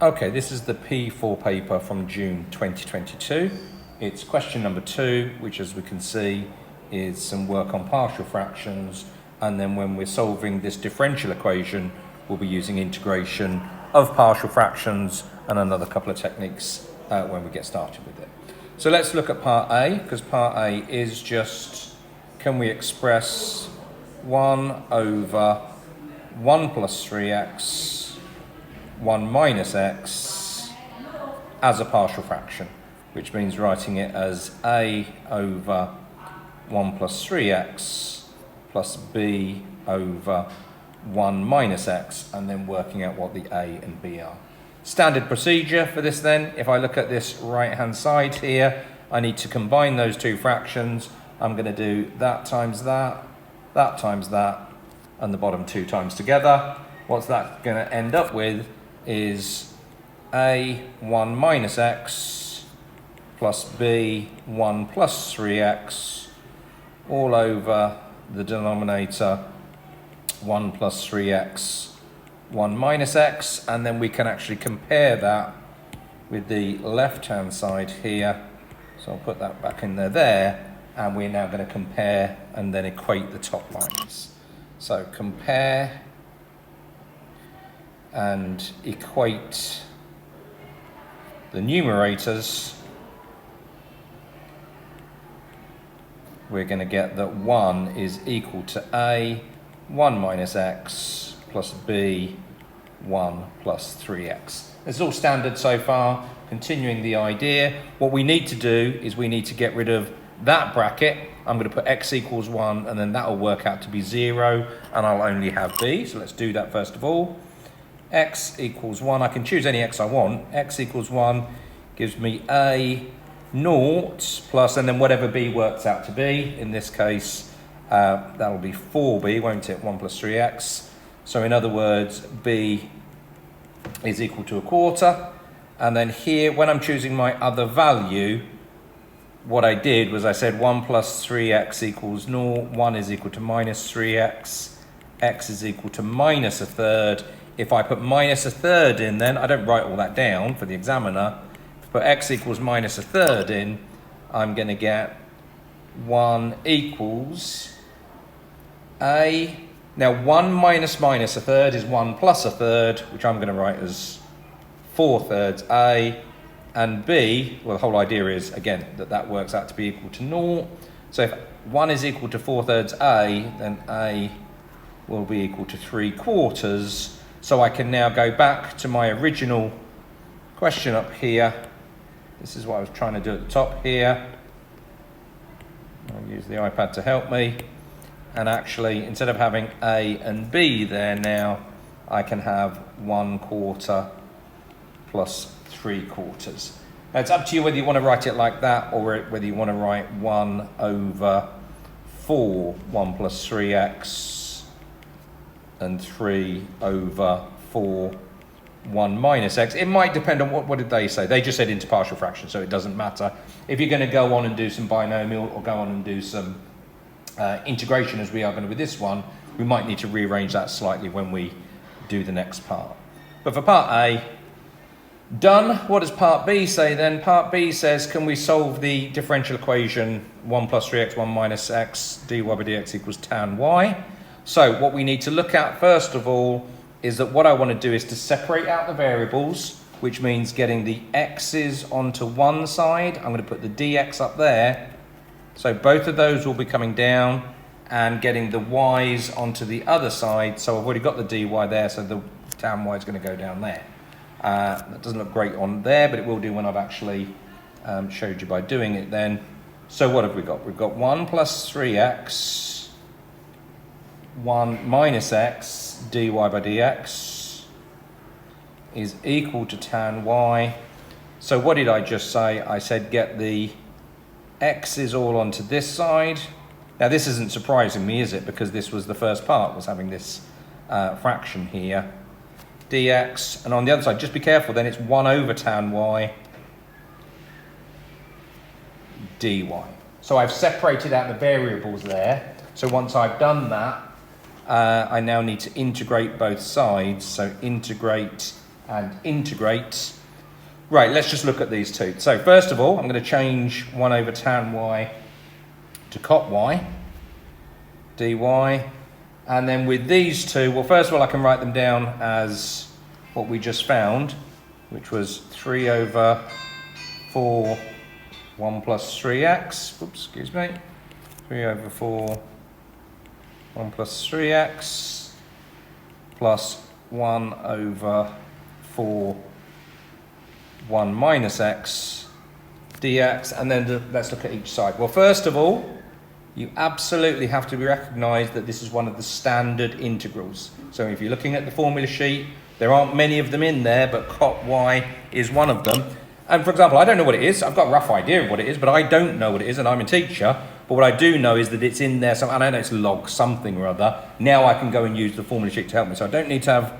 Okay, this is the P4 paper from June 2022. It's question number 2, which as we can see is some work on partial fractions, and then when we're solving this differential equation, we'll be using integration of partial fractions and another couple of techniques when we get started with it. So let's look at part A, because part A is just, can we express 1 over 1 plus 3x 1 minus x as a partial fraction, which means writing it as a over 1 plus 3x plus b over 1 minus x, and then working out what the a and b are. Standard procedure for this then, if I look at this right hand side here, I need to combine those two fractions. I'm going to do that times that times that, and the bottom two times together. What's that going to end up with is a 1 minus x plus b 1 plus 3x all over the denominator 1 plus 3x 1 minus x, and then we can actually compare that with the left hand side here. So I'll put that back in there, and we're now going to compare and then equate the top lines. So compare and equate the numerators. We're going to get that 1 is equal to a 1 minus x plus b 1 plus 3x. This is all standard so far. Continuing the idea, what we need to do is we need to get rid of that bracket. I'm going to put x equals 1, and then that will work out to be 0, and I'll only have b. So let's do that first of all. X equals 1, I can choose any x I want. X equals 1 gives me a 0 plus, and then whatever b works out to be. In this case, that'll be 4b, won't it? 1 plus 3x. So in other words, b is equal to a quarter. And then here, when I'm choosing my other value, what I did was I said 1 plus 3x equals 0, 1 is equal to minus 3x, x is equal to minus a third. If I put minus a third in, then I don't write all that down for the examiner. If I put x equals minus a third in, I'm going to get 1 equals a. Now 1 minus minus a third is 1 plus a third, which I'm going to write as 4 thirds a, and b, well, the whole idea is, again, that works out to be equal to 0. So if 1 is equal to 4 thirds a, then a will be equal to 3 quarters. So I can now go back to my original question up here. This is what I was trying to do at the top here. I'll use the iPad to help me. And actually, instead of having a and b there now, I can have 1 quarter plus 3 quarters. Now it's up to you whether you want to write it like that, or whether you want to write 1 over 4, 1 plus 3x, and 3 over 4, 1 minus x. It might depend on what did they say? They just said into partial fractions, so it doesn't matter. If you're going to go on and do some binomial, or go on and do some integration, as we are going to with this one, we might need to rearrange that slightly when we do the next part. But for part A, done. What does part B say then? Part B says, can we solve the differential equation 1 plus 3x 1 minus x dy by dx equals tan y? So what we need to look at first of all is that what I want to do is to separate out the variables, which means getting the x's onto one side. I'm going to put the dx up there. So both of those will be coming down, and getting the y's onto the other side. So I've already got the dy there, so the tan y is going to go down there. That doesn't look great on there, but it will do when I've actually showed you by doing it then. So what have we got? We've got 1 plus 3x 1 minus x dy by dx is equal to tan y. So what did I just say? I said get the x's all onto this side. Now this isn't surprising me, is it? Because this was the first part, was having this fraction here. Dx, and on the other side, just be careful then, it's 1 over tan y dy. So I've separated out the variables there. So once I've done that, I now need to integrate both sides. So integrate and integrate. Right, let's just look at these two. So first of all, I'm going to change 1 over tan y to cot y, dy. And then with these two, well, first of all, I can write them down as what we just found, which was 3 over 4, 1 plus 3x. Oops, excuse me. 3 over 4, 1 plus 3x, plus 1 over 4, 1 minus x dx. And then let's look at each side. Well, first of all, you absolutely have to recognise that this is one of the standard integrals. So if you're looking at the formula sheet, there aren't many of them in there, but cot y is one of them. And for example, I don't know what it is. I've got a rough idea of what it is, but I don't know what it is, and I'm a teacher. But what I do know is that it's in there. So I don't know, it's log something or other. Now I can go and use the formula sheet to help me. So I don't need to have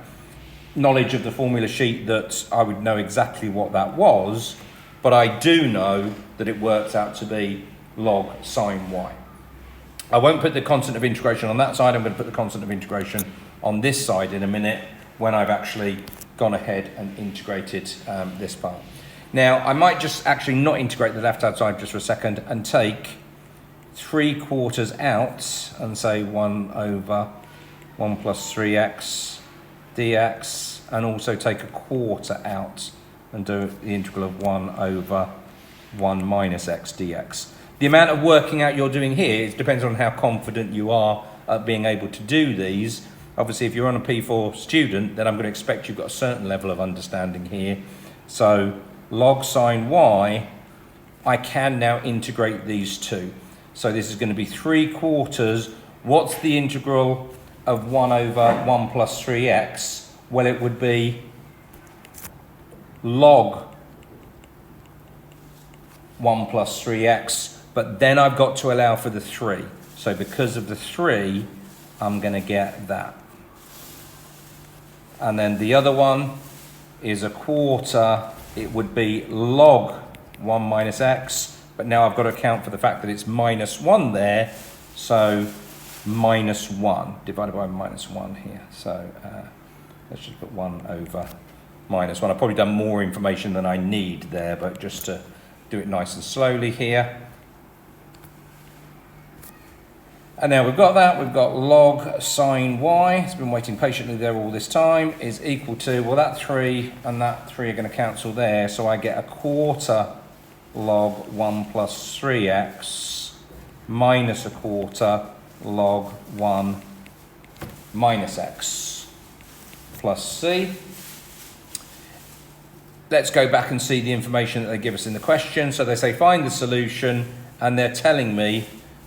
knowledge of the formula sheet that I would know exactly what that was, but I do know that it works out to be log sine y. I won't put the constant of integration on that side. I'm going to put the constant of integration on this side in a minute when I've actually gone ahead and integrated this part. Now, I might just actually not integrate the left-hand side just for a second and take 3/4 out and say 1 over 1 plus 3x dx, and also take a quarter out and do the integral of 1 over 1 minus x dx. The amount of working out you're doing here depends on how confident you are at being able to do these. Obviously, if you're on a P4 student, then I'm going to expect you've got a certain level of understanding here. So log sine y, I can now integrate these two. So this is going to be 3/4. What's the integral of 1 over 1 plus 3x? Well, it would be log 1 plus 3x, but then I've got to allow for the 3. So because of the 3, I'm going to get that. And then the other one is a quarter. It would be log 1 minus x, but now I've got to account for the fact that it's minus 1 there, so minus 1 divided by minus 1 here. So let's just put 1 over minus 1. I've probably done more information than I need there, but just to do it nice and slowly here. And now we've got that, we've got log sine y, it's been waiting patiently there all this time, is equal to, well, that 3 and that 3 are going to cancel there, so I get a quarter log 1 plus 3x minus a quarter log 1 minus x plus c. Let's go back and see the information that they give us in the question. So they say find the solution, and they're telling me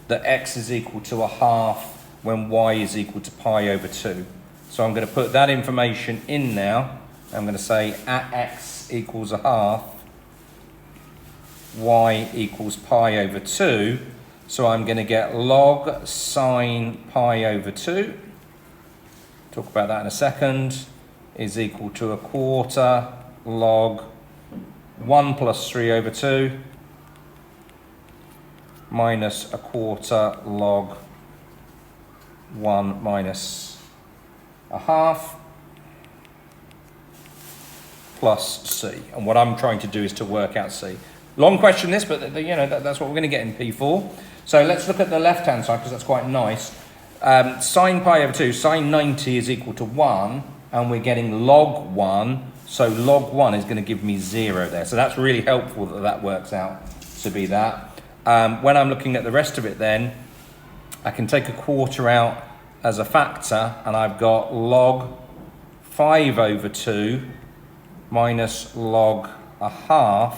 that x is equal to 1/2 when y is equal to pi over 2. So I'm going to put that information in now. I'm going to say at x equals 1/2, y equals pi over 2. So I'm going to get log sine pi over 2, talk about that in a second, is equal to a quarter log 1 plus 3 over 2 minus a quarter log 1 minus 1/2 plus c. And what I'm trying to do is to work out c. Long question this, but you know that's what we're going to get in P4. So let's look at the left-hand side because that's quite nice. Sine pi over 2, sine 90 is equal to 1, and we're getting log 1. So log 1 is going to give me 0 there. So that's really helpful that that works out to be that. When I'm looking at the rest of it then, I can take a quarter out as a factor, and I've got log 5 over 2 minus log 1/2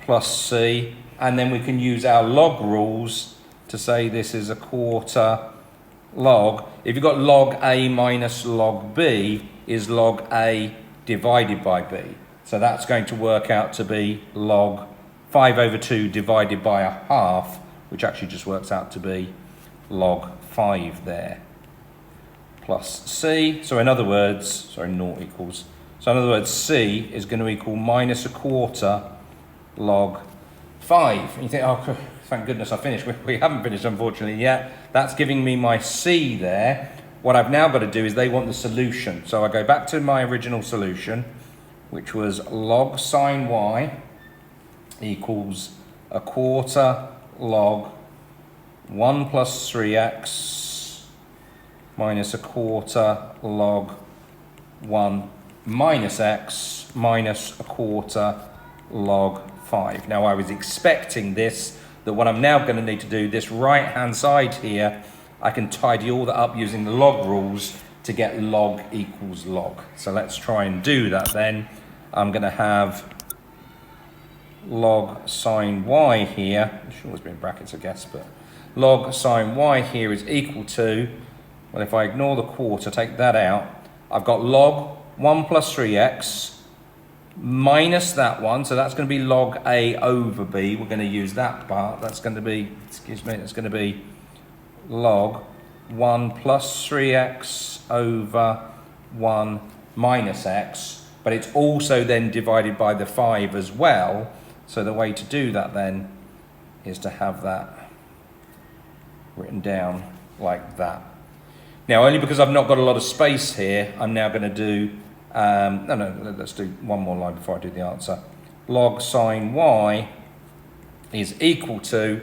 plus c, and then we can use our log rules to say this is a quarter log. If you've got log a minus log b, is log a divided by b. So that's going to work out to be log 5 over 2 divided by 1/2, which actually just works out to be log 5 there, plus c. So in other words, sorry, naught equals. So in other words, c is going to equal minus a quarter log 5. And you think, oh, thank goodness I finished. We haven't finished, unfortunately, yet. That's giving me my c there. What I've now got to do is they want the solution. So I go back to my original solution, which was log sine y equals a quarter log 1 plus 3x minus a quarter log 1 minus x minus a quarter log 5. Now I was expecting this, that what I'm now going to need to do, this right hand side here, I can tidy all that up using the log rules to get log equals log. So let's try and do that then. I'm going to have log sine y here, it should always be in brackets I guess, but log sine y here is equal to, well if I ignore the quarter, take that out, I've got log 1 plus 3x minus that one, so that's going to be log a over b, we're going to use that part, that's going to be, that's going to be log 1 plus 3x over 1 minus x, but it's also then divided by the 5 as well. So the way to do that then is to have that written down like that. Now, only because I've not got a lot of space here, I'm now going to do, let's do one more line before I do the answer. Log sine y is equal to,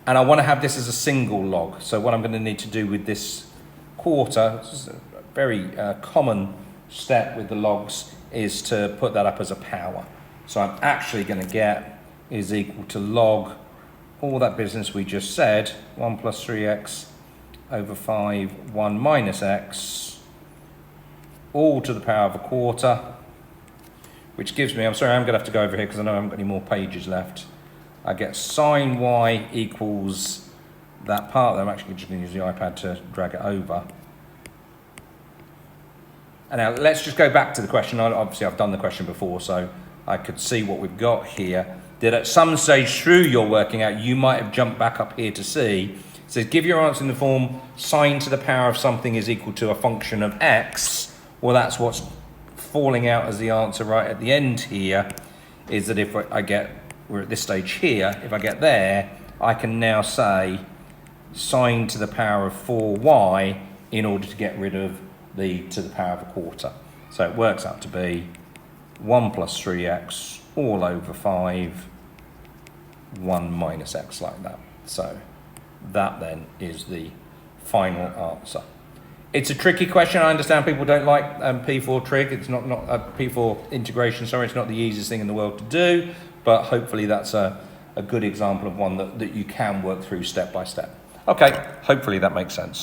and I want to have this as a single log. So what I'm going to need to do with this quarter, this is a very common step with the logs, is to put that up as a power. So I'm actually going to get is equal to log all that business we just said, 1 plus 3x over 5, 1 minus x, all to the power of a quarter, which gives me, I'm sorry, I'm going to have to go over here because I know I haven't got any more pages left. I get sine y equals that part, that I'm actually just going to use the iPad to drag it over. And now let's just go back to the question. Obviously I've done the question before, so I could see what we've got here. That at some stage through your working out, you might have jumped back up here to see. It says give your answer in the form sine to the power of something is equal to a function of x. Well, that's what's falling out as the answer right at the end here, is that if I get, we're at this stage here, if I get there, I can now say sine to the power of 4y in order to get rid of the to the power of a quarter. So it works out to be 1 plus 3x all over 5, 1 minus x, like that. So that then is the final answer. It's a tricky question. I understand people don't like P4 trig. It's not P4 integration, sorry, it's not the easiest thing in the world to do, but hopefully that's a good example of one that you can work through step by step. Okay, hopefully that makes sense.